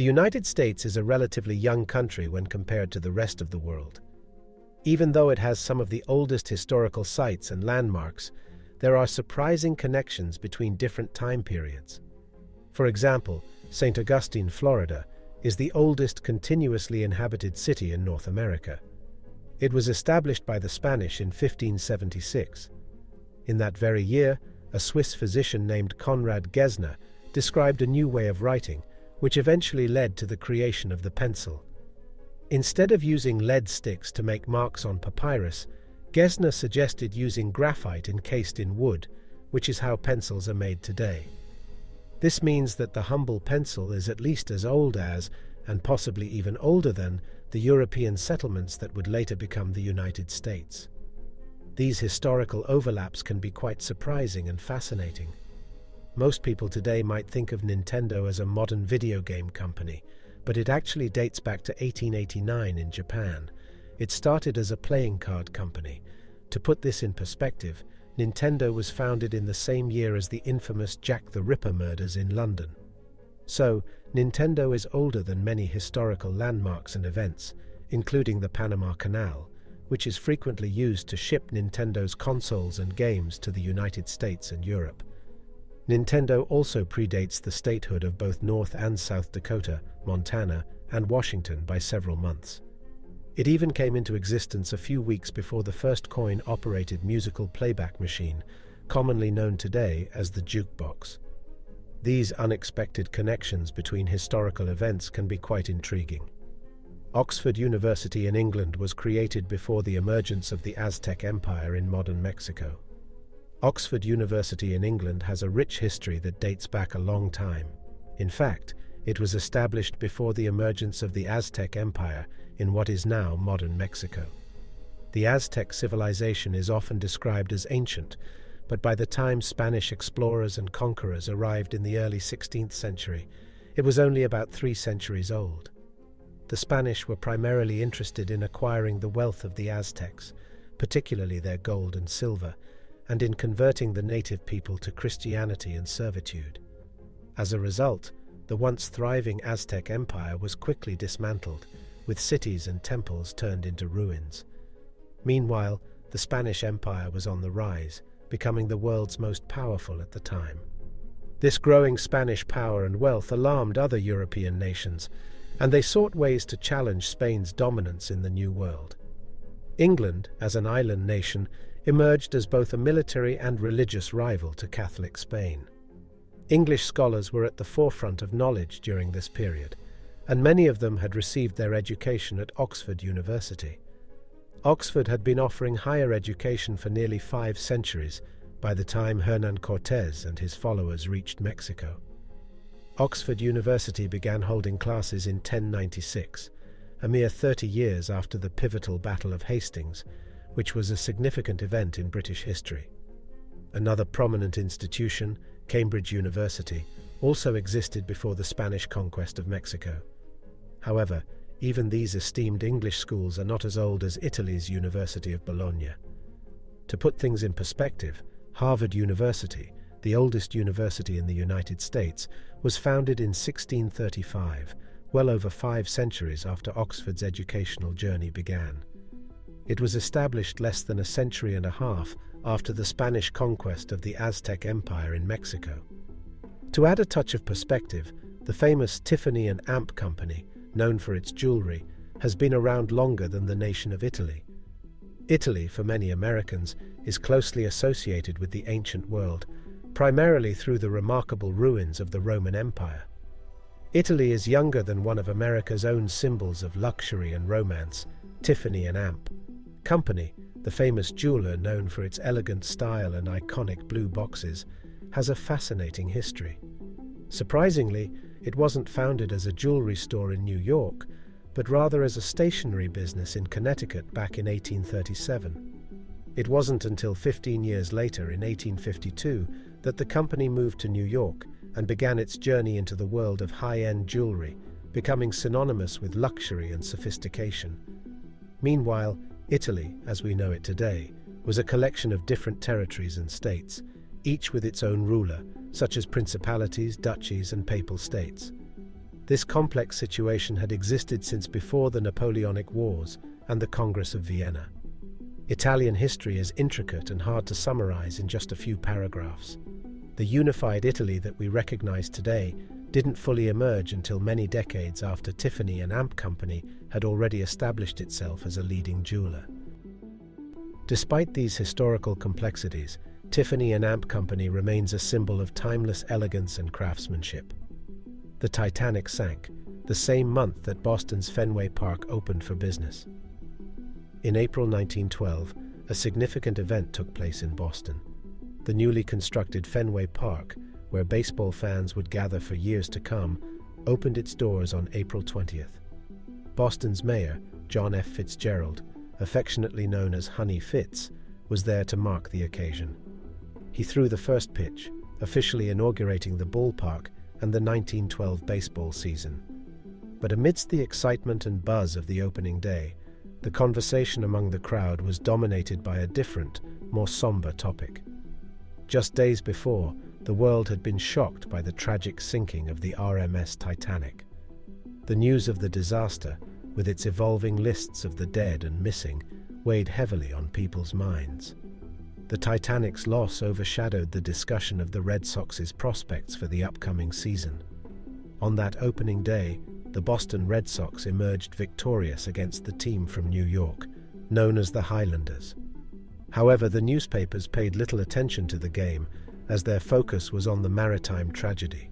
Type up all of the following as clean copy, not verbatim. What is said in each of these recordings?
The United States is a relatively young country when compared to the rest of the world. Even though it has some of the oldest historical sites and landmarks, there are surprising connections between different time periods. For example, St. Augustine, Florida, is the oldest continuously inhabited city in North America. It was established by the Spanish in 1576. In that very year, a Swiss physician named Conrad Gesner described a new way of writing, which eventually led to the creation of the pencil. Instead of using lead sticks to make marks on papyrus, Gesner suggested using graphite encased in wood, which is how pencils are made today. This means that the humble pencil is at least as old as, and possibly even older than, the European settlements that would later become the United States. These historical overlaps can be quite surprising and fascinating. Most people today might think of Nintendo as a modern video game company, but it actually dates back to 1889 in Japan. It started as a playing card company. To put this in perspective, Nintendo was founded in the same year as the infamous Jack the Ripper murders in London. So, Nintendo is older than many historical landmarks and events, including the Panama Canal, which is frequently used to ship Nintendo's consoles and games to the United States and Europe. Nintendo also predates the statehood of both North and South Dakota, Montana, and Washington by several months. It even came into existence a few weeks before the first coin-operated musical playback machine, commonly known today as the jukebox. These unexpected connections between historical events can be quite intriguing. Oxford University in England was created before the emergence of the Aztec Empire in modern Mexico. Oxford University in England has a rich history that dates back a long time. In fact, it was established before the emergence of the Aztec Empire in what is now modern Mexico. The Aztec civilization is often described as ancient, but by the time Spanish explorers and conquerors arrived in the early 16th century, it was only about 3 centuries old. The Spanish were primarily interested in acquiring the wealth of the Aztecs, particularly their gold and silver, and in converting the native people to Christianity and servitude. As a result, the once thriving Aztec Empire was quickly dismantled, with cities and temples turned into ruins. Meanwhile, the Spanish Empire was on the rise, becoming the world's most powerful at the time. This growing Spanish power and wealth alarmed other European nations, and they sought ways to challenge Spain's dominance in the New World. England, as an island nation, emerged as both a military and religious rival to Catholic Spain. English scholars were at the forefront of knowledge during this period, and many of them had received their education at Oxford University. Oxford had been offering higher education for nearly 5 centuries by the time Hernán Cortés and his followers reached Mexico. Oxford University began holding classes in 1096, a mere 30 years after the pivotal Battle of Hastings, which was a significant event in British history. Another prominent institution, Cambridge University, also existed before the Spanish conquest of Mexico. However, even these esteemed English schools are not as old as Italy's University of Bologna. To put things in perspective, Harvard University, the oldest university in the United States, was founded in 1635, well over 5 centuries after Oxford's educational journey began. It was established less than a century and a half after the Spanish conquest of the Aztec Empire in Mexico. To add a touch of perspective, the famous Tiffany and Amp Company, known for its jewelry, has been around longer than the nation of Italy. Italy, for many Americans, is closely associated with the ancient world, primarily through the remarkable ruins of the Roman Empire. Italy is younger than one of America's own symbols of luxury and romance, Tiffany and Amp Company, the famous jeweler known for its elegant style and iconic blue boxes, has a fascinating history. Surprisingly, it wasn't founded as a jewelry store in New York, but rather as a stationery business in Connecticut back in 1837. It wasn't until 15 years later, in 1852, that the company moved to New York and began its journey into the world of high-end jewelry, becoming synonymous with luxury and sophistication. Meanwhile, Italy, as we know it today, was a collection of different territories and states, each with its own ruler, such as principalities, duchies, and papal states. This complex situation had existed since before the Napoleonic Wars and the Congress of Vienna. Italian history is intricate and hard to summarize in just a few paragraphs. The unified Italy that we recognize today didn't fully emerge until many decades after Tiffany and Amp Company had already established itself as a leading jeweler. Despite these historical complexities, Tiffany and Amp Company remains a symbol of timeless elegance and craftsmanship. The Titanic sank, the same month that Boston's Fenway Park opened for business. In April 1912, a significant event took place in Boston. The newly constructed Fenway Park, where baseball fans would gather for years to come, opened its doors on April 20th. Boston's mayor, John F. Fitzgerald, affectionately known as Honey Fitz, was there to mark the occasion. He threw the first pitch, officially inaugurating the ballpark and the 1912 baseball season. But amidst the excitement and buzz of the opening day, the conversation among the crowd was dominated by a different, more somber topic. Just days before, the world had been shocked by the tragic sinking of the RMS Titanic. The news of the disaster, with its evolving lists of the dead and missing, weighed heavily on people's minds. The Titanic's loss overshadowed the discussion of the Red Sox's prospects for the upcoming season. On that opening day, the Boston Red Sox emerged victorious against the team from New York, known as the Highlanders. However, the newspapers paid little attention to the game, as their focus was on the maritime tragedy.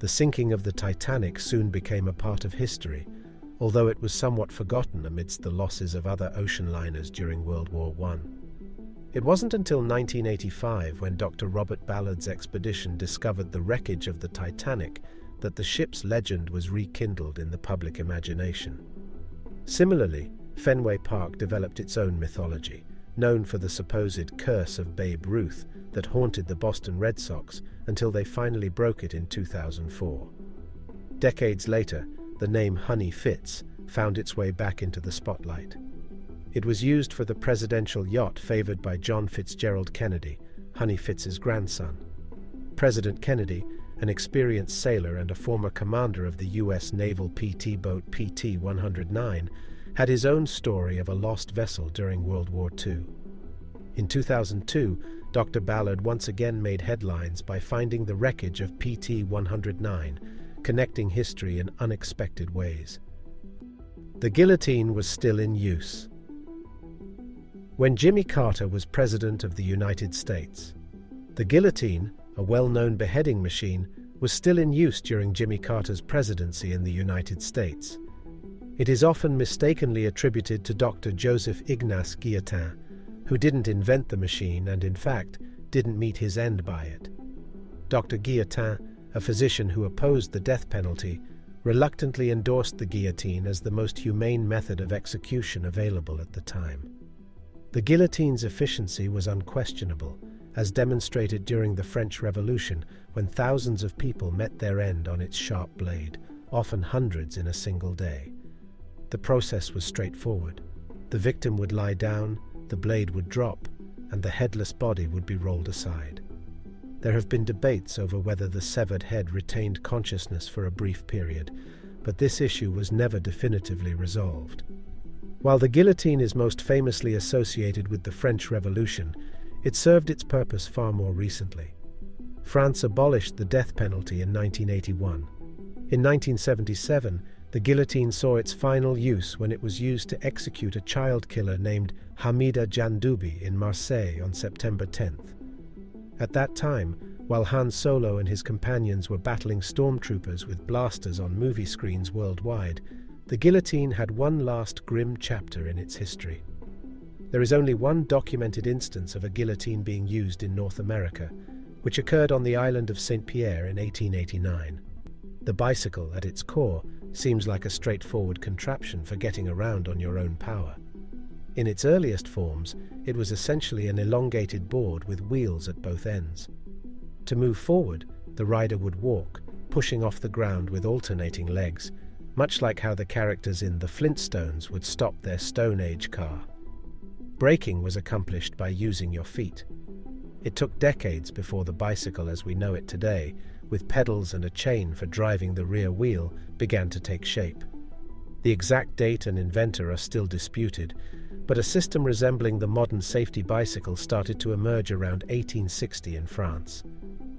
The sinking of the Titanic soon became a part of history, although it was somewhat forgotten amidst the losses of other ocean liners during World War I. It wasn't until 1985, when Dr. Robert Ballard's expedition discovered the wreckage of the Titanic, that the ship's legend was rekindled in the public imagination. Similarly, Fenway Park developed its own mythology, known for the supposed curse of Babe Ruth that haunted the Boston Red Sox until they finally broke it in 2004. Decades later, the name Honey Fitz found its way back into the spotlight. It was used for the presidential yacht favored by John Fitzgerald Kennedy, Honey Fitz's grandson. President Kennedy, an experienced sailor and a former commander of the U.S. naval PT boat PT-109, had his own story of a lost vessel during World War II. In 2002, Dr. Ballard once again made headlines by finding the wreckage of PT-109, connecting history in unexpected ways. The guillotine was still in use. When Jimmy Carter was President of the United States, the guillotine, a well-known beheading machine, was still in use during Jimmy Carter's presidency in the United States. It is often mistakenly attributed to Dr. Joseph Ignace Guillotine, who didn't invent the machine and, in fact, didn't meet his end by it. Dr. Guillotine, a physician who opposed the death penalty, reluctantly endorsed the guillotine as the most humane method of execution available at the time. The guillotine's efficiency was unquestionable, as demonstrated during the French Revolution, when thousands of people met their end on its sharp blade, often hundreds in a single day. The process was straightforward. The victim would lie down, the blade would drop, and the headless body would be rolled aside. There have been debates over whether the severed head retained consciousness for a brief period, but this issue was never definitively resolved. While the guillotine is most famously associated with the French Revolution, it served its purpose far more recently. France abolished the death penalty in 1981. In 1977, the guillotine saw its final use when it was used to execute a child killer named Hamida Jandoubi in Marseille on September 10th. At that time, while Han Solo and his companions were battling stormtroopers with blasters on movie screens worldwide, the guillotine had one last grim chapter in its history. There is only one documented instance of a guillotine being used in North America, which occurred on the island of St. Pierre in 1889. The bicycle, at its core, seems like a straightforward contraption for getting around on your own power. In its earliest forms, it was essentially an elongated board with wheels at both ends. To move forward, the rider would walk, pushing off the ground with alternating legs, much like how the characters in The Flintstones would stop their Stone Age car. Braking was accomplished by using your feet. It took decades before the bicycle as we know it today with pedals and a chain for driving the rear wheel, began to take shape. The exact date and inventor are still disputed, but a system resembling the modern safety bicycle started to emerge around 1860 in France.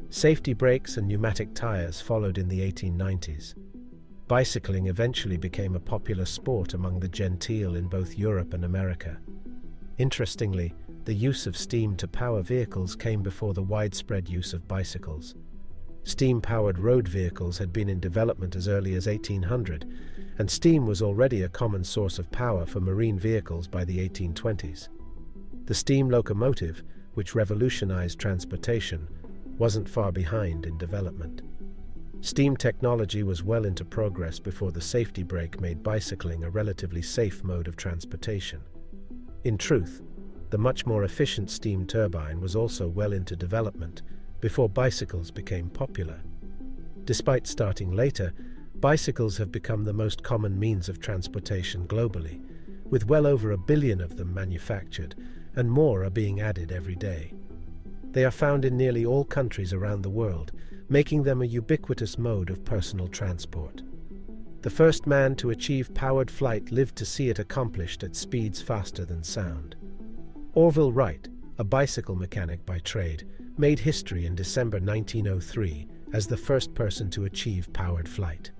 Safety brakes and pneumatic tires followed in the 1890s. Bicycling eventually became a popular sport among the genteel in both Europe and America. Interestingly, the use of steam to power vehicles came before the widespread use of bicycles. Steam-powered road vehicles had been in development as early as 1800, and steam was already a common source of power for marine vehicles by the 1820s. The steam locomotive, which revolutionized transportation, wasn't far behind in development. Steam technology was well into progress before the safety brake made bicycling a relatively safe mode of transportation. In truth, the much more efficient steam turbine was also well into development before bicycles became popular. Despite starting later, bicycles have become the most common means of transportation globally, with well over 1 billion of them manufactured, and more are being added every day. They are found in nearly all countries around the world, making them a ubiquitous mode of personal transport. The first man to achieve powered flight lived to see it accomplished at speeds faster than sound. Orville Wright, a bicycle mechanic by trade, made history in December 1903 as the first person to achieve powered flight.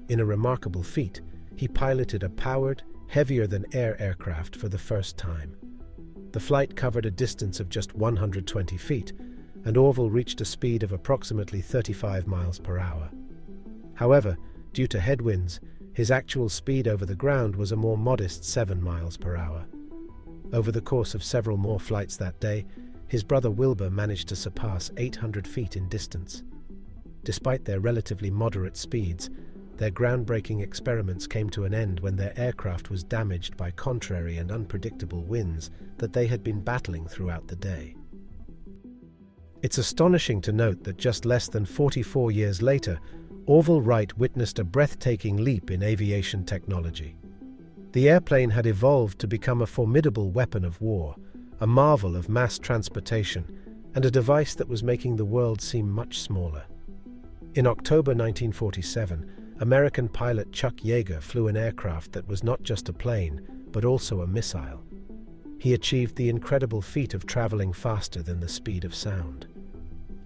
In a remarkable feat, he piloted a powered, heavier-than-air aircraft for the first time. The flight covered a distance of just 120 feet, and Orville reached a speed of approximately 35 miles per hour. However, due to headwinds, his actual speed over the ground was a more modest 7 miles per hour. Over the course of several more flights that day, his brother Wilbur managed to surpass 800 feet in distance. Despite their relatively moderate speeds, their groundbreaking experiments came to an end when their aircraft was damaged by contrary and unpredictable winds that they had been battling throughout the day. It's astonishing to note that just less than 44 years later, Orville Wright witnessed a breathtaking leap in aviation technology. The airplane had evolved to become a formidable weapon of war, a marvel of mass transportation, and a device that was making the world seem much smaller. In October 1947, American pilot Chuck Yeager flew an aircraft that was not just a plane, but also a missile. He achieved the incredible feat of traveling faster than the speed of sound.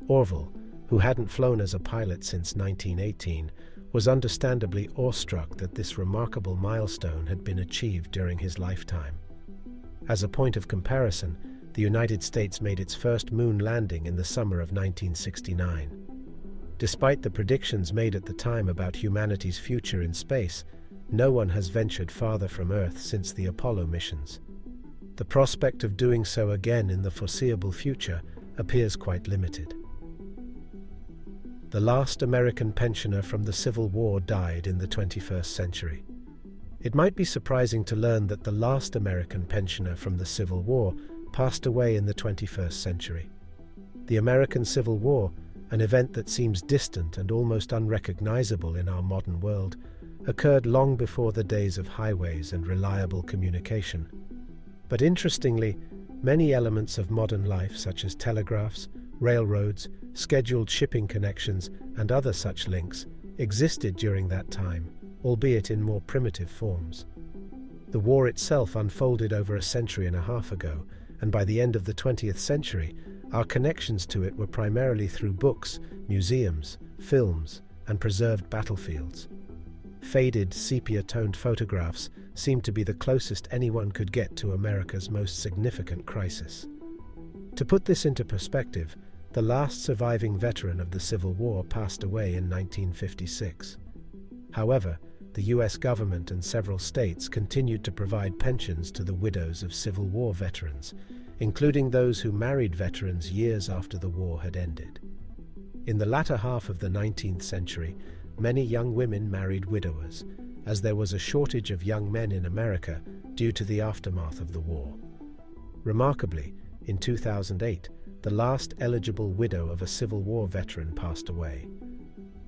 Orville, who hadn't flown as a pilot since 1918, was understandably awestruck that this remarkable milestone had been achieved during his lifetime. As a point of comparison, the United States made its first moon landing in the summer of 1969. Despite the predictions made at the time about humanity's future in space, no one has ventured farther from Earth since the Apollo missions. The prospect of doing so again in the foreseeable future appears quite limited. The last American pensioner from the Civil War died in the 21st century. It might be surprising to learn that the last American pensioner from the Civil War passed away in the 21st century. The American Civil War, an event that seems distant and almost unrecognizable in our modern world, occurred long before the days of highways and reliable communication. But interestingly, many elements of modern life, such as telegraphs, railroads, scheduled shipping connections, and other such links, existed during that time, albeit in more primitive forms. The war itself unfolded over a century and a half ago, and by the end of the 20th century, our connections to it were primarily through books, museums, films, and preserved battlefields. Faded, sepia-toned photographs seemed to be the closest anyone could get to America's most significant crisis. To put this into perspective, the last surviving veteran of the Civil War passed away in 1956. However, the U.S. government and several states continued to provide pensions to the widows of Civil War veterans, including those who married veterans years after the war had ended. In the latter half of the 19th century, many young women married widowers, as there was a shortage of young men in America due to the aftermath of the war. Remarkably, in 2008, the last eligible widow of a Civil War veteran passed away.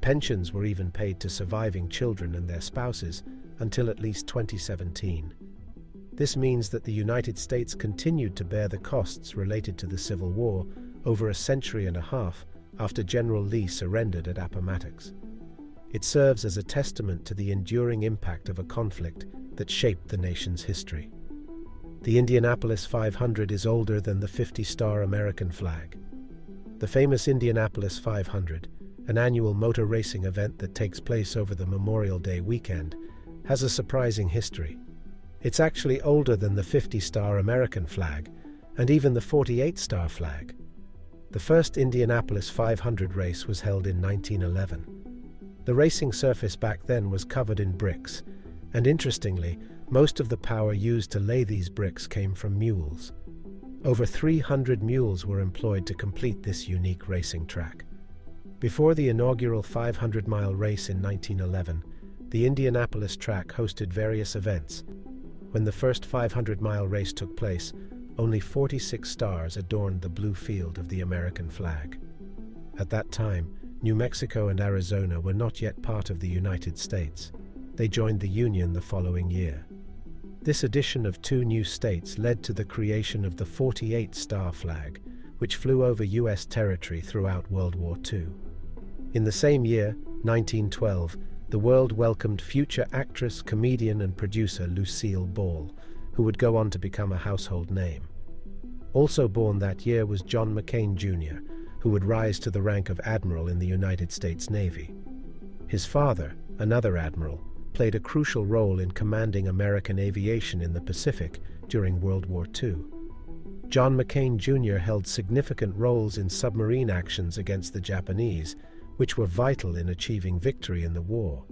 Pensions were even paid to surviving children and their spouses until at least 2017. This means that the United States continued to bear the costs related to the Civil War over a century and a half after General Lee surrendered at Appomattox. It serves as a testament to the enduring impact of a conflict that shaped the nation's history. The Indianapolis 500 is older than the 50-star American flag. The famous Indianapolis 500, an annual motor racing event that takes place over the Memorial Day weekend, has a surprising history. It's actually older than the 50-star American flag and even the 48-star flag. The first Indianapolis 500 race was held in 1911. The racing surface back then was covered in bricks, and interestingly, most of the power used to lay these bricks came from mules. Over 300 mules were employed to complete this unique racing track. Before the inaugural 500-mile race in 1911, the Indianapolis track hosted various events. When the first 500-mile race took place, only 46 stars adorned the blue field of the American flag. At that time, New Mexico and Arizona were not yet part of the United States. They joined the Union the following year. This addition of 2 new states led to the creation of the 48-star flag, which flew over U.S. territory throughout World War II. In the same year, 1912, the world welcomed future actress, comedian, and producer Lucille Ball, who would go on to become a household name. Also born that year was John McCain Jr., who would rise to the rank of admiral in the United States Navy. His father, another admiral, played a crucial role in commanding American aviation in the Pacific during World War II. John McCain Jr. held significant roles in submarine actions against the Japanese, which were vital in achieving victory in the war.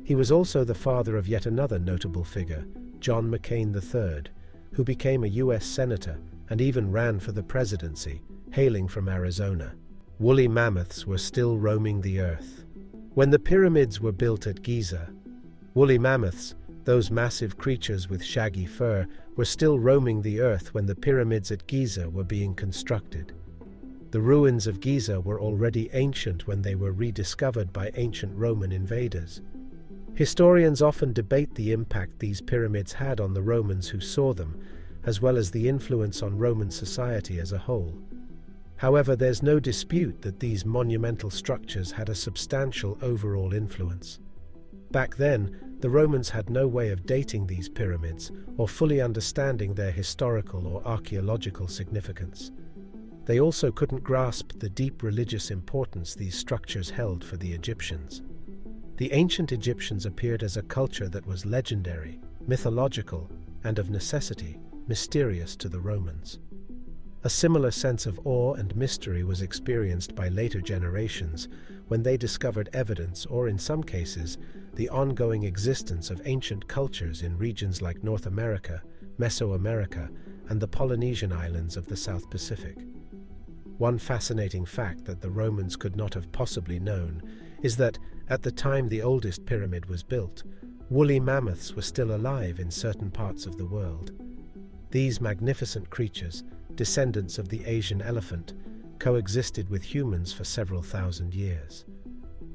He was also the father of yet another notable figure, John McCain III, who became a U.S. Senator and even ran for the presidency, hailing from Arizona. Woolly mammoths were still roaming the earth. When the pyramids were built at Giza, woolly mammoths, those massive creatures with shaggy fur, were still roaming the earth when the pyramids at Giza were being constructed. The ruins of Giza were already ancient when they were rediscovered by ancient Roman invaders. Historians often debate the impact these pyramids had on the Romans who saw them, as well as the influence on Roman society as a whole. However, there's no dispute that these monumental structures had a substantial overall influence. Back then, the Romans had no way of dating these pyramids or fully understanding their historical or archaeological significance. They also couldn't grasp the deep religious importance these structures held for the Egyptians. The ancient Egyptians appeared as a culture that was legendary, mythological, and of necessity, mysterious to the Romans. A similar sense of awe and mystery was experienced by later generations when they discovered evidence, or in some cases, the ongoing existence of ancient cultures in regions like North America, Mesoamerica, and the Polynesian islands of the South Pacific. One fascinating fact that the Romans could not have possibly known is that, at the time the oldest pyramid was built, woolly mammoths were still alive in certain parts of the world. These magnificent creatures, descendants of the Asian elephant, coexisted with humans for several thousand years.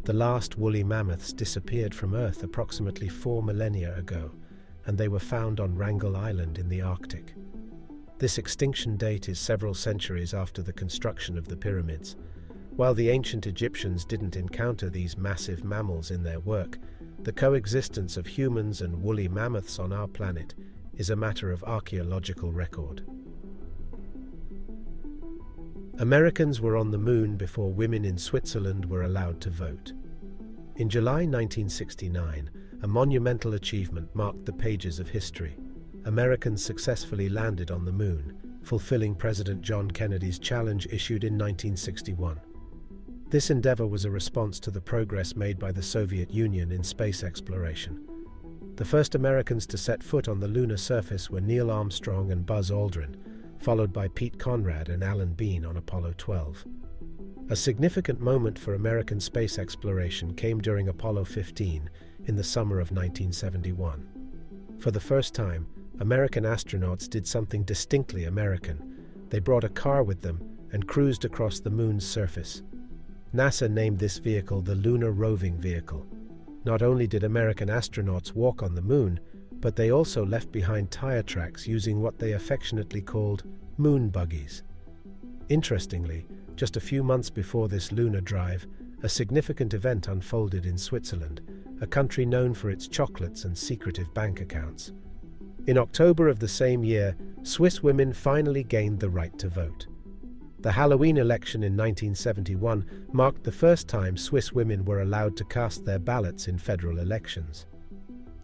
The last woolly mammoths disappeared from Earth approximately 4 millennia ago, and they were found on Wrangel Island in the Arctic. This extinction date is several centuries after the construction of the pyramids. While the ancient Egyptians didn't encounter these massive mammals in their work, the coexistence of humans and woolly mammoths on our planet is a matter of archaeological record. Americans were on the moon before women in Switzerland were allowed to vote. In July 1969, a monumental achievement marked the pages of history. Americans successfully landed on the moon, fulfilling President John Kennedy's challenge issued in 1961. This endeavor was a response to the progress made by the Soviet Union in space exploration. The first Americans to set foot on the lunar surface were Neil Armstrong and Buzz Aldrin, followed by Pete Conrad and Alan Bean on Apollo 12. A significant moment for American space exploration came during Apollo 15 in the summer of 1971. For the first time, American astronauts did something distinctly American. They brought a car with them and cruised across the moon's surface. NASA named this vehicle the Lunar Roving Vehicle. Not only did American astronauts walk on the moon, but they also left behind tire tracks using what they affectionately called moon buggies. Interestingly, just a few months before this lunar drive, a significant event unfolded in Switzerland, a country known for its chocolates and secretive bank accounts. In October of the same year, Swiss women finally gained the right to vote. The Halloween election in 1971 marked the first time Swiss women were allowed to cast their ballots in federal elections.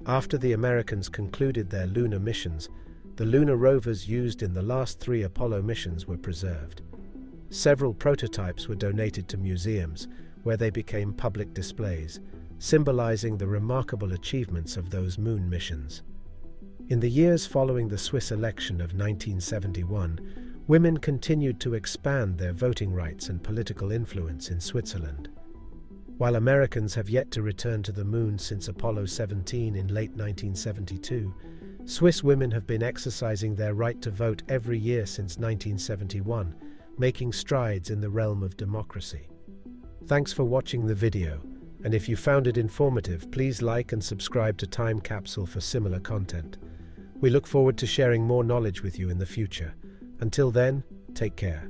After the Americans concluded their lunar missions, the lunar rovers used in the last 3 Apollo missions were preserved. Several prototypes were donated to museums, where they became public displays, symbolizing the remarkable achievements of those moon missions. In the years following the Swiss election of 1971, women continued to expand their voting rights and political influence in Switzerland. While Americans have yet to return to the moon since Apollo 17 in late 1972, Swiss women have been exercising their right to vote every year since 1971, making strides in the realm of democracy. Thanks for watching the video, and if you found it informative, please like and subscribe to Time Capsule for similar content. We look forward to sharing more knowledge with you in the future. Until then, take care.